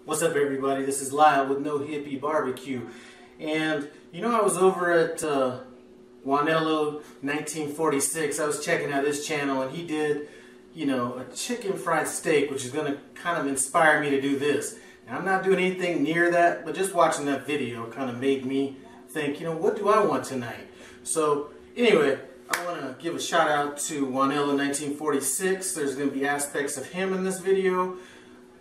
What's up, everybody? This is Lyle with No Hippie Barbecue. And you know, I was over at Juanelo 1946. I was checking out his channel, and he did, you know, a chicken fried steak, which is going to kind of inspire me to do this. And I'm not doing anything near that, but just watching that video kind of made me think, you know, what do I want tonight? So anyway, I want to give a shout out to Juanelo 1946. There's going to be aspects of him in this video.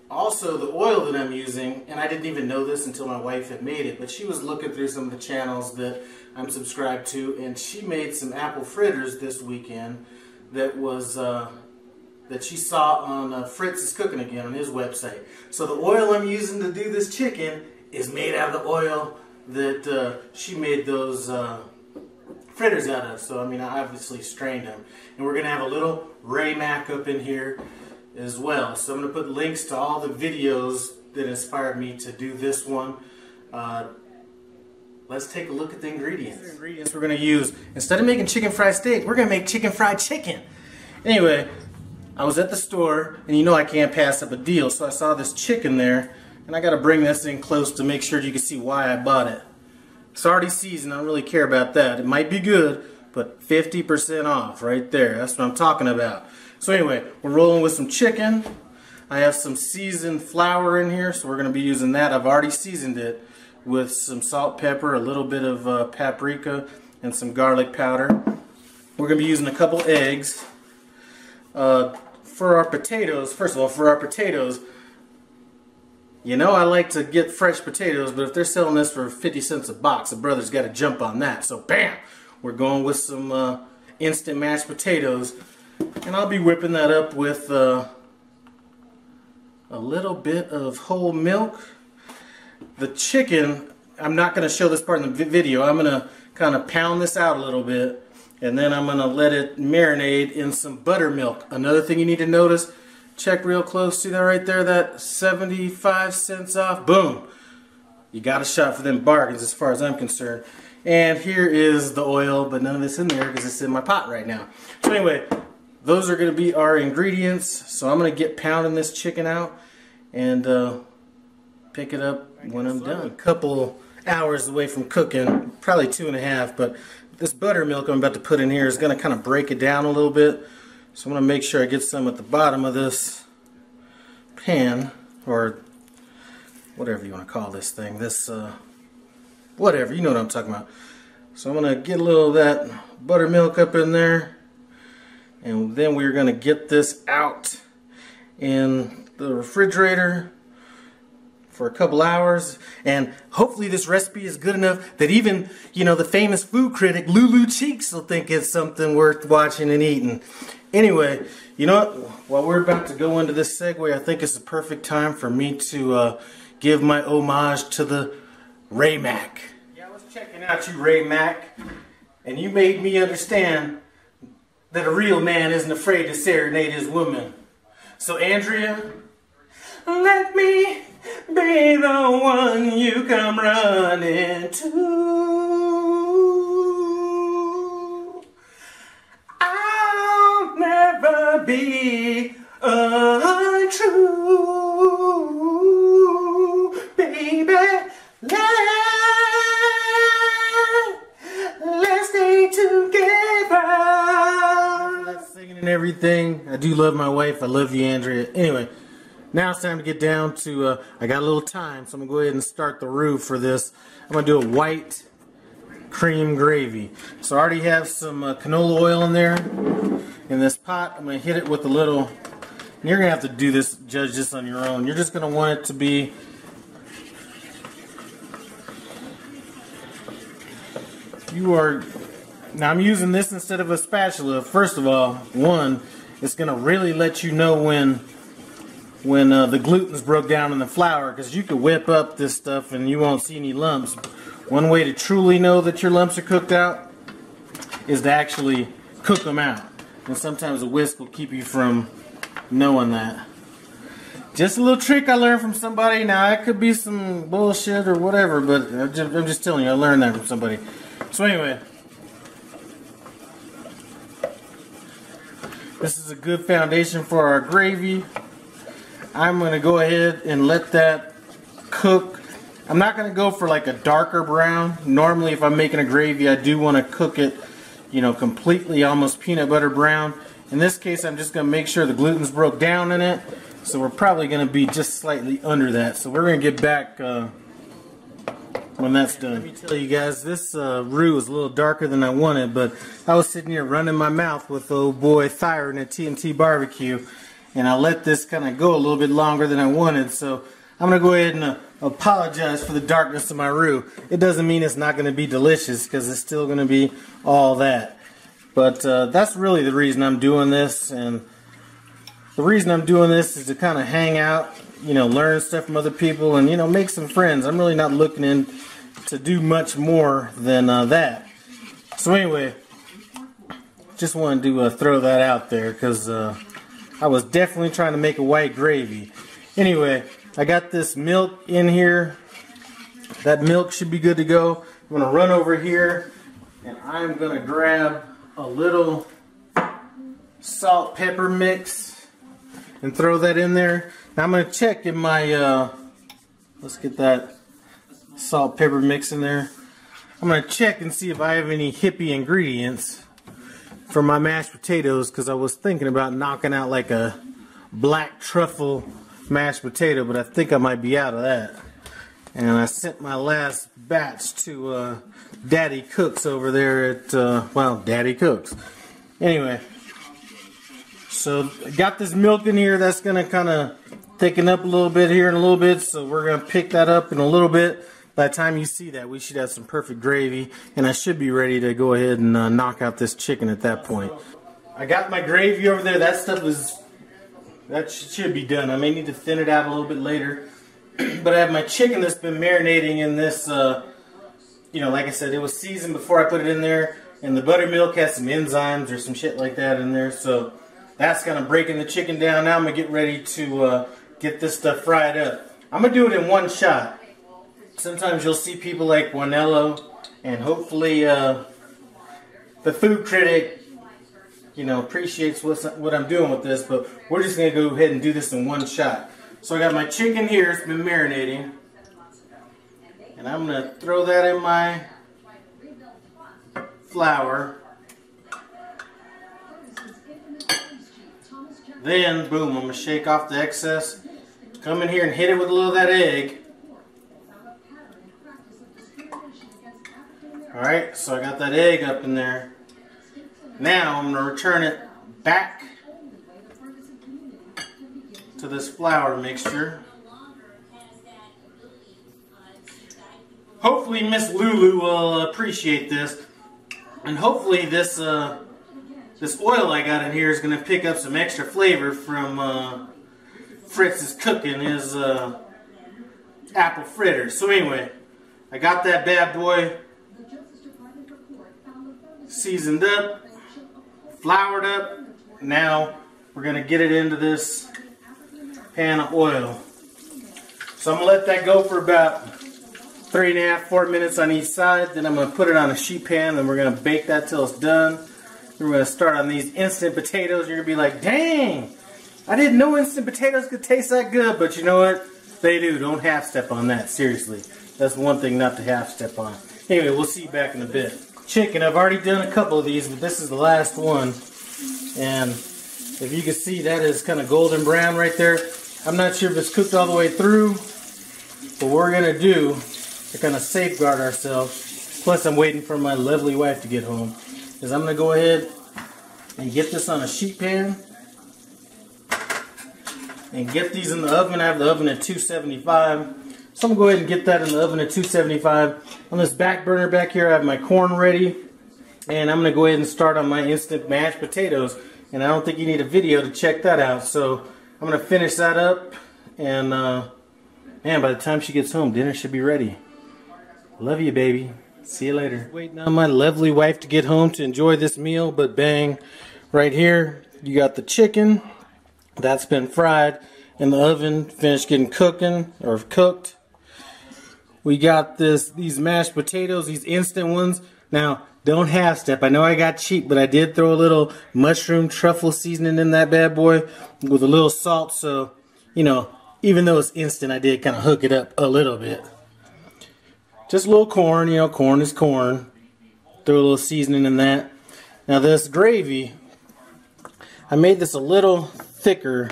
Also, the oil that I'm using, and I didn't even know this until my wife had made it, but she was looking through some of the channels that I'm subscribed to, and she made some apple fritters this weekend that was that she saw on Fritz is Cooking Again on his website. So the oil I'm using to do this chicken is made out of the oil that she made those fritters out of. So I mean, I obviously strained them, and we're gonna have a little Ray Mack up in here as well. So I'm going to put links to all the videos that inspired me to do this one. Let's take a look at the ingredients. The ingredients we're going to use, instead of making chicken fried steak, we're going to make chicken fried chicken. Anyway, I was at the store, and you know I can't pass up a deal, so I saw this chicken there, and I got to bring this in close to make sure you can see why I bought it. It's already seasoned. I don't really care about that. It might be good, but 50% off right there. That's what I'm talking about. So anyway, we're rolling with some chicken. I have some seasoned flour in here, so we're going to be using that. I've already seasoned it with some salt, pepper, a little bit of paprika, and some garlic powder. We're going to be using a couple eggs. For our potatoes, first of all, for our potatoes, you know I like to get fresh potatoes, but if they're selling this for 50 cents a box, the brother's got to jump on that. So bam! We're going with some instant mashed potatoes. And I'll be whipping that up with a little bit of whole milk. The chicken, I'm not going to show this part in the video. I'm going to kind of pound this out a little bit, and then I'm going to let it marinate in some buttermilk. Another thing you need to notice, check real close. See that right there, that 75 cents off? Boom! You got a shot for them bargains as far as I'm concerned. And here is the oil, but none of this in there because it's in my pot right now. So anyway, those are going to be our ingredients. So I'm going to get pounding this chicken out and pick it up when I'm done. A couple hours away from cooking, probably 2.5, but this buttermilk I'm about to put in here is going to kind of break it down a little bit. So I'm going to make sure I get some at the bottom of this pan, or whatever you want to call this thing. This, whatever, you know what I'm talking about. So I'm going to get a little of that buttermilk up in there. And then we're going to get this out in the refrigerator for a couple hours. And hopefully this recipe is good enough that even, you know, the famous food critic Lulu Cheeks will think it's something worth watching and eating. Anyway, you know what? While we're about to go into this segue, I think it's the perfect time for me to give my homage to the Ray Mack. Yeah, I was checking out you, Ray Mack, and you made me understand that a real man isn't afraid to serenade his woman. So Andrea, let me be the one you come running to. I'll never be untrue, baby. Let's stay together. Singing and everything. I do love my wife. I love you, Andrea. Anyway, now it's time to get down to, I got a little time, so I'm going to go ahead and start the roux for this. I'm going to do a white cream gravy. So I already have some canola oil in there in this pot. I'm going to hit it with a little, and you're going to have to do this, judge this on your own. You're just going to want it to be, now I'm using this instead of a spatula. First of all, one, it's going to really let you know when the gluten's broke down in the flour, because you could whip up this stuff and you won't see any lumps. One way to truly know that your lumps are cooked out is to actually cook them out. And sometimes a whisk will keep you from knowing that. Just a little trick I learned from somebody. Now, it could be some bullshit or whatever, but I'm just telling you, I learned that from somebody. So anyway, this is a good foundation for our gravy. I'm going to go ahead and let that cook. I'm not going to go for like a darker brown. Normally if I'm making a gravy, I do want to cook it, you know, completely almost peanut butter brown. In this case, I'm just going to make sure the gluten's broke down in it. So we're probably going to be just slightly under that. So we're going to get back when that's done. Let me tell you guys, this roux is a little darker than I wanted, but I was sitting here running my mouth with old boy Thyron at TNT Barbecue, and I let this kind of go a little bit longer than I wanted. So I'm going to go ahead and apologize for the darkness of my roux. It doesn't mean it's not going to be delicious, because it's still going to be all that. But that's really the reason I'm doing this, and the reason I'm doing this is to kind of hang out, you know, learn stuff from other people, and, you know, make some friends. I'm really not looking in to do much more than that. So anyway, just wanted to throw that out there, because I was definitely trying to make a white gravy. Anyway, I got this milk in here. That milk should be good to go. I'm going to run over here, and I'm going to grab a little salt pepper mix and throw that in there. Now I'm going to check in my, let's get that salt pepper mix in there. I'm going to check and see if I have any hippie ingredients for my mashed potatoes, because I was thinking about knocking out like a black truffle mashed potato, but I think I might be out of that. And I sent my last batch to Daddy Cooks over there at, well, Daddy Cooks. Anyway, so I got this milk in here that's going to kind of thicken up a little bit here in a little bit, so we're going to pick that up in a little bit. By the time you see that, we should have some perfect gravy, and I should be ready to go ahead and knock out this chicken at that point. I got my gravy over there. That stuff is, that should be done. I may need to thin it out a little bit later. But I have my chicken that's been marinating in this, you know, like I said, it was seasoned before I put it in there, and the buttermilk has some enzymes or some shit like that in there, so that's kind of breaking the chicken down. Now I'm going to get ready to get this stuff fried up. I'm going to do it in one shot. Sometimes you'll see people like Juanelo, and hopefully the food critic, you know, appreciates what I'm doing with this, but we're just going to go ahead and do this in one shot. So I got my chicken here, it's been marinating, and I'm going to throw that in my flour. Then, boom, I'm going to shake off the excess, come in here and hit it with a little of that egg. Alright, so I got that egg up in there. Now I'm going to return it back to this flour mixture. Hopefully Miss Lulu will appreciate this, and hopefully this this oil I got in here is going to pick up some extra flavor from Fritz's cooking his apple fritters. So anyway, I got that bad boy seasoned up, floured up. Now we're going to get it into this pan of oil. So I'm going to let that go for about 3.5 to 4 minutes on each side. Then I'm going to put it on a sheet pan, and we're going to bake that till it's done. Then we're going to start on these instant potatoes. You're going to be like, dang, I didn't know instant potatoes could taste that good. But you know what? They do. Don't half step on that. Seriously. That's one thing not to half step on. Anyway, we'll see you back in a bit. Chicken, I've already done a couple of these, but this is the last one. And if you can see, that is kind of golden brown right there. I'm not sure if it's cooked all the way through, but what we're going to do to kind of safeguard ourselves, plus I'm waiting for my lovely wife to get home, is I'm going to go ahead and get this on a sheet pan and get these in the oven. I have the oven at 275. So I'm going to go ahead and get that in the oven at 275. On this back burner back here, I have my corn ready. And I'm going to go ahead and start on my instant mashed potatoes. And I don't think you need a video to check that out. So I'm going to finish that up. And man, by the time she gets home, dinner should be ready. Love you, baby. See you later. Waiting on my lovely wife to get home to enjoy this meal. But bang, right here, you got the chicken. That's been fried in the oven. Finished getting cooking or cooked. We got these mashed potatoes, these instant ones. Now, don't half step. I know I got cheap, but I did throw a little mushroom truffle seasoning in that bad boy with a little salt. So, you know, even though it's instant, I did kind of hook it up a little bit. Just a little corn, you know, corn is corn. Throw a little seasoning in that. Now this gravy, I made this a little thicker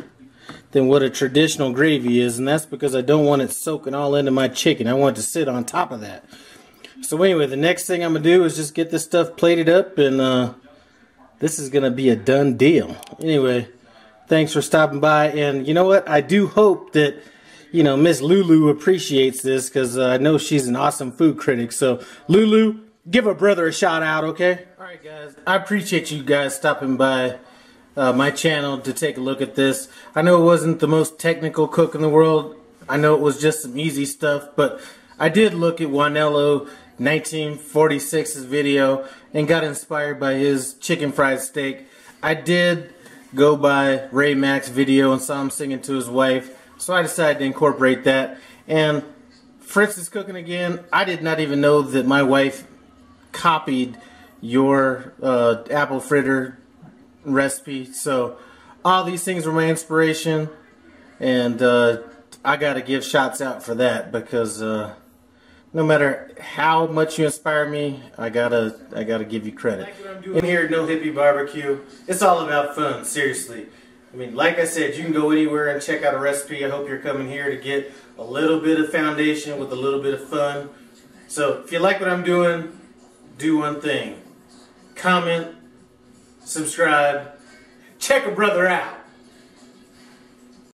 than what a traditional gravy is, and that's because I don't want it soaking all into my chicken. I want it to sit on top of that. So anyway, the next thing I'm going to do is just get this stuff plated up, and this is going to be a done deal. Anyway, thanks for stopping by, and you know what? I do hope that, you know, Miss Lulu appreciates this, because I know she's an awesome food critic. So Lulu, give a brother a shout out, okay? Alright guys, I appreciate you guys stopping by my channel to take a look at this. I know it wasn't the most technical cook in the world. I know it was just some easy stuff, but I did look at Juanelo 1946's video and got inspired by his chicken fried steak. I did go by Ray Mack's video and saw him singing to his wife, so I decided to incorporate that. And Fritz is cooking again. I did not even know that my wife copied your apple fritter recipe, so all these things were my inspiration, and I gotta give shots out for that, because no matter how much you inspire me, I gotta give you credit. Like what I'm doing here at No Hippie Barbecue, it's all about fun, seriously. I mean, like I said, you can go anywhere and check out a recipe. I hope you're coming here to get a little bit of foundation with a little bit of fun. So if you like what I'm doing, do one thing. Comment, subscribe, check a brother out.